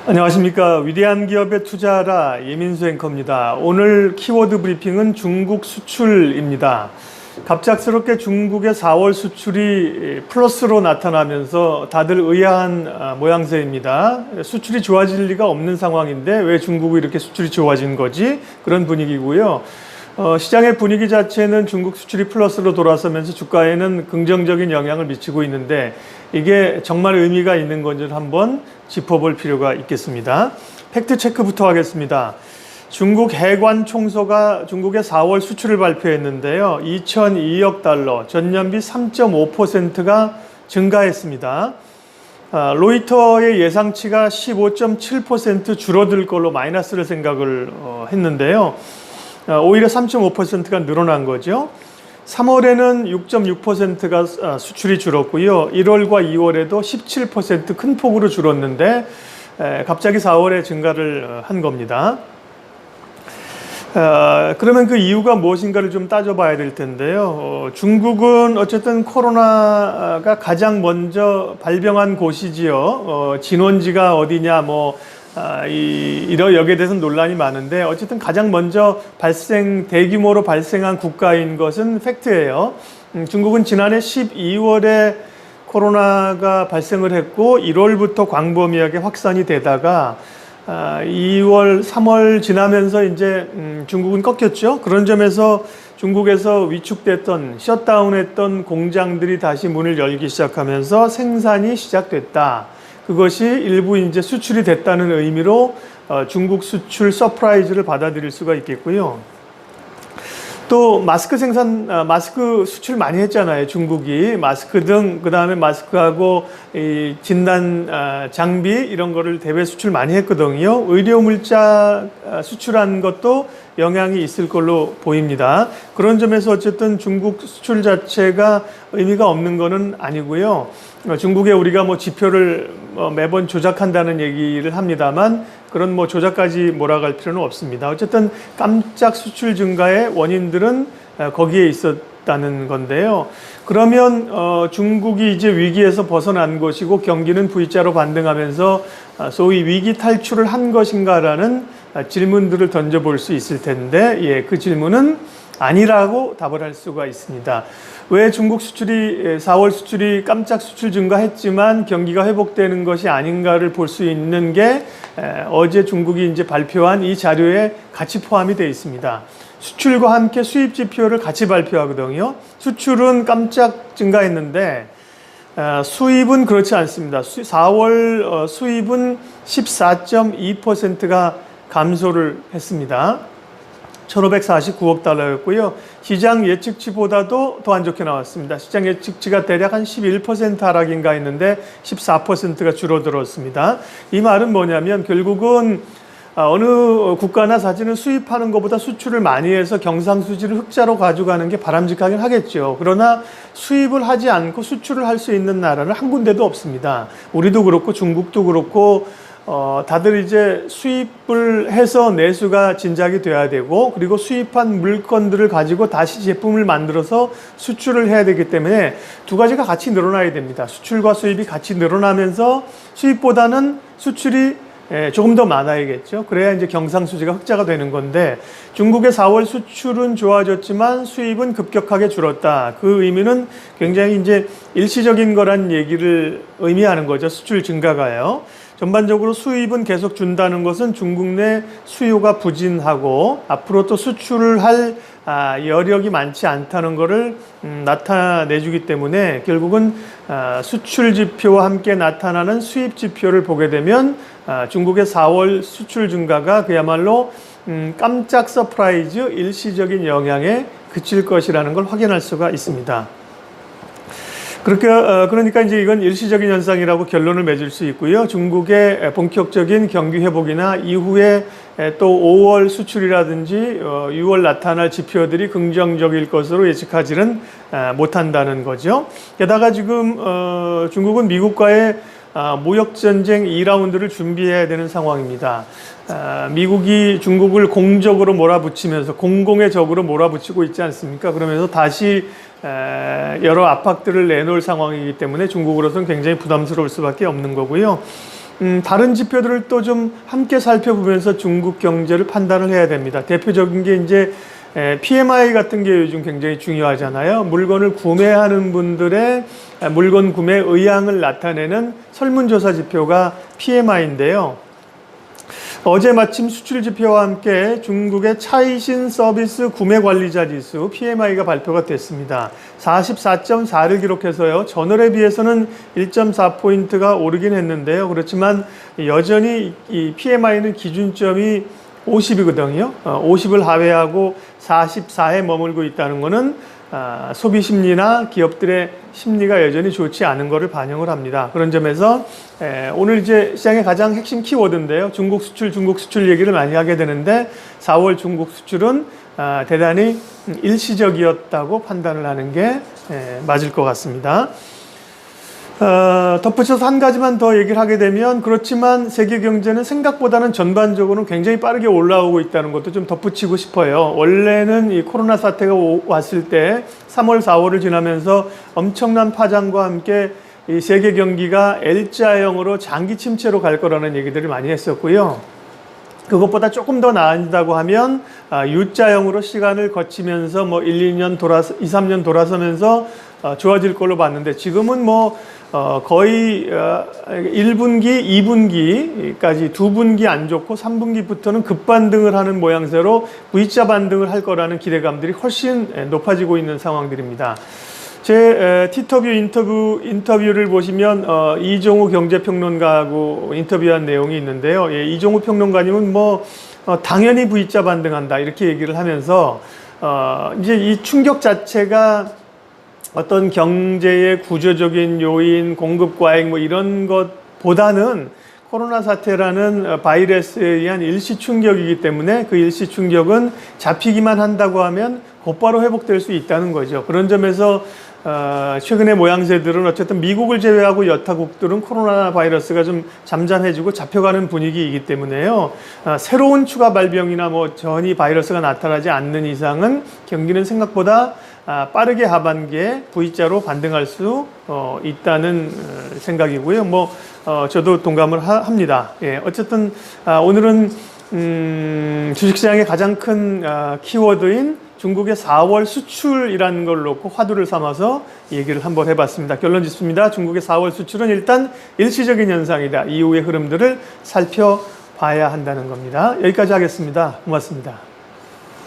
안녕하십니까. 위대한 기업에 투자하라 예민수 앵커입니다. 오늘 키워드 브리핑은 중국 수출입니다. 갑작스럽게 중국의 4월 수출이 플러스로 나타나면서 다들 의아한 모양새입니다. 수출이 좋아질 리가 없는 상황인데 왜 중국이 이렇게 수출이 좋아진 거지? 그런 분위기고요. 시장의 분위기 자체는 중국 수출이 플러스로 돌아서면서 주가에는 긍정적인 영향을 미치고 있는데 이게 정말 의미가 있는 건지를 한번 짚어볼 필요가 있겠습니다. 팩트 체크부터 하겠습니다. 중국 해관 총소가 중국의 4월 수출을 발표했는데요. 2,002억 달러, 전년비 3.5%가 증가했습니다. 로이터의 예상치가 15.7% 줄어들 걸로 마이너스를 생각을 했는데요. 오히려 3.5%가 늘어난 거죠. 3월에는 6.6%가 수출이 줄었고요. 1월과 2월에도 17% 큰 폭으로 줄었는데 갑자기 4월에 증가를 한 겁니다. 그러면 그 이유가 무엇인가를 좀 따져봐야 될 텐데요. 중국은 어쨌든 코로나가 가장 먼저 발병한 곳이지요. 진원지가 어디냐 여기에 대해서는 논란이 많은데 어쨌든 가장 먼저 대규모로 발생한 국가인 것은 팩트예요. 중국은 지난해 12월에 코로나가 발생을 했고 1월부터 광범위하게 확산이 되다가 2월, 3월 지나면서 이제 중국은 꺾였죠. 그런 점에서 중국에서 위축됐던, 셧다운했던 공장들이 다시 문을 열기 시작하면서 생산이 시작됐다. 그것이 일부 이제 수출이 됐다는 의미로 중국 수출 서프라이즈를 받아들일 수가 있겠고요. 또 마스크 수출 많이 했잖아요. 중국이 마스크 등 그다음에 마스크하고 이 진단 장비 이런 거를 대외 수출 많이 했거든요. 의료 물자 수출한 것도 영향이 있을 걸로 보입니다. 그런 점에서 어쨌든 중국 수출 자체가 의미가 없는 거는 아니고요. 중국에 우리가 지표를 매번 조작한다는 얘기를 합니다만 그런 조작까지 몰아갈 필요는 없습니다. 어쨌든 깜짝 수출 증가의 원인들은 거기에 있었다는 건데요. 그러면 중국이 이제 위기에서 벗어난 것이고 경기는 V자로 반등하면서 소위 위기 탈출을 한 것인가라는 질문들을 던져볼 수 있을 텐데 그 질문은 아니라고 답을 할 수가 있습니다. 왜 중국 수출이 4월 수출이 깜짝 수출 증가했지만 경기가 회복되는 것이 아닌가를 볼 수 있는 게 어제 중국이 이제 발표한 이 자료에 같이 포함이 되어 있습니다. 수출과 함께 수입 지표를 같이 발표하거든요. 수출은 깜짝 증가했는데 수입은 그렇지 않습니다. 4월 수입은 14.2%가 감소를 했습니다. 1,549억 달러였고요. 시장 예측치보다도 더 안 좋게 나왔습니다. 시장 예측치가 대략 한 11% 하락인가 했는데 14%가 줄어들었습니다. 이 말은 뭐냐면 결국은 어느 국가나 사진은 수입하는 것보다 수출을 많이 해서 경상수지를 흑자로 가져가는 게 바람직하긴 하겠죠. 그러나 수입을 하지 않고 수출을 할 수 있는 나라는 한 군데도 없습니다. 우리도 그렇고 중국도 그렇고 다들 이제 수입을 해서 내수가 진작이 돼야 되고 그리고 수입한 물건들을 가지고 다시 제품을 만들어서 수출을 해야 되기 때문에 두 가지가 같이 늘어나야 됩니다. 수출과 수입이 같이 늘어나면서 수입보다는 수출이 조금 더 많아야겠죠. 그래야 이제 경상수지가 흑자가 되는 건데 중국의 4월 수출은 좋아졌지만 수입은 급격하게 줄었다. 그 의미는 굉장히 이제 일시적인 거란 얘기를 의미하는 거죠. 수출 증가가요. 전반적으로 수입은 계속 준다는 것은 중국 내 수요가 부진하고 앞으로 또 수출을 할 여력이 많지 않다는 것을 나타내주기 때문에 결국은 수출 지표와 함께 나타나는 수입 지표를 보게 되면 중국의 4월 수출 증가가 그야말로 깜짝 서프라이즈 일시적인 영향에 그칠 것이라는 걸 확인할 수가 있습니다. 그러니까 이제 이건 일시적인 현상이라고 결론을 맺을 수 있고요. 중국의 본격적인 경기 회복이나 이후에 또 5월 수출이라든지 6월 나타날 지표들이 긍정적일 것으로 예측하지는 못한다는 거죠. 게다가 지금 중국은 미국과의 무역전쟁 2라운드를 준비해야 되는 상황입니다. 미국이 중국을 공적으로 몰아붙이면서 공공의 적으로 몰아붙이고 있지 않습니까? 그러면서 다시 여러 압박들을 내놓을 상황이기 때문에 중국으로서는 굉장히 부담스러울 수밖에 없는 거고요. 다른 지표들을 또 좀 함께 살펴보면서 중국 경제를 판단을 해야 됩니다. 대표적인 게 이제 PMI 같은 게 요즘 굉장히 중요하잖아요. 물건을 구매하는 분들의 물건 구매 의향을 나타내는 설문조사 지표가 PMI인데요. 어제 마침 수출 지표와 함께 중국의 차이신 서비스 구매 관리자 지수 PMI가 발표가 됐습니다. 44.4를 기록해서요. 전월에 비해서는 1.4포인트가 오르긴 했는데요. 그렇지만 여전히 이 PMI는 기준점이 50이거든요. 50을 하회하고 44에 머물고 있다는 것은 소비 심리나 기업들의 심리가 여전히 좋지 않은 것을 반영을 합니다. 그런 점에서 오늘 이제 시장의 가장 핵심 키워드인데요. 중국 수출 얘기를 많이 하게 되는데 4월 중국 수출은 대단히 일시적이었다고 판단을 하는 게 맞을 것 같습니다. 덧붙여서 한 가지만 더 얘기를 하게 되면 그렇지만 세계 경제는 생각보다는 전반적으로는 굉장히 빠르게 올라오고 있다는 것도 좀 덧붙이고 싶어요. 원래는 이 코로나 사태가 왔을 때 3월, 4월을 지나면서 엄청난 파장과 함께 이 세계 경기가 L자형으로 장기 침체로 갈 거라는 얘기들을 많이 했었고요. 그것보다 조금 더 나아진다고 하면 U자형으로 시간을 거치면서 뭐 2, 3년 돌아서면서 좋아질 걸로 봤는데 지금은 거의 1분기, 2분기까지 2분기 안 좋고 3분기부터는 급반등을 하는 모양새로 V자 반등을 할 거라는 기대감들이 훨씬 높아지고 있는 상황들입니다. 제 티터뷰 인터뷰를 보시면 이종우 경제평론가하고 인터뷰한 내용이 있는데요. 이종우 평론가님은 당연히 V자 반등한다 이렇게 얘기를 하면서 이제 이 충격 자체가 어떤 경제의 구조적인 요인, 공급 과잉 이런 것보다는 코로나 사태라는 바이러스에 의한 일시 충격이기 때문에 그 일시 충격은 잡히기만 한다고 하면 곧바로 회복될 수 있다는 거죠. 그런 점에서 최근의 모양새들은 어쨌든 미국을 제외하고 여타국들은 코로나 바이러스가 좀 잠잠해지고 잡혀가는 분위기이기 때문에요. 새로운 추가 발병이나 전이 바이러스가 나타나지 않는 이상은 경기는 생각보다 빠르게 하반기에 V자로 반등할 수 있다는 생각이고요. 저도 동감을 합니다. 어쨌든 오늘은 주식시장의 가장 큰 키워드인 중국의 4월 수출이라는 걸 놓고 화두를 삼아서 얘기를 한번 해봤습니다. 결론 짓습니다. 중국의 4월 수출은 일단 일시적인 현상이다. 이후의 흐름들을 살펴봐야 한다는 겁니다. 여기까지 하겠습니다. 고맙습니다.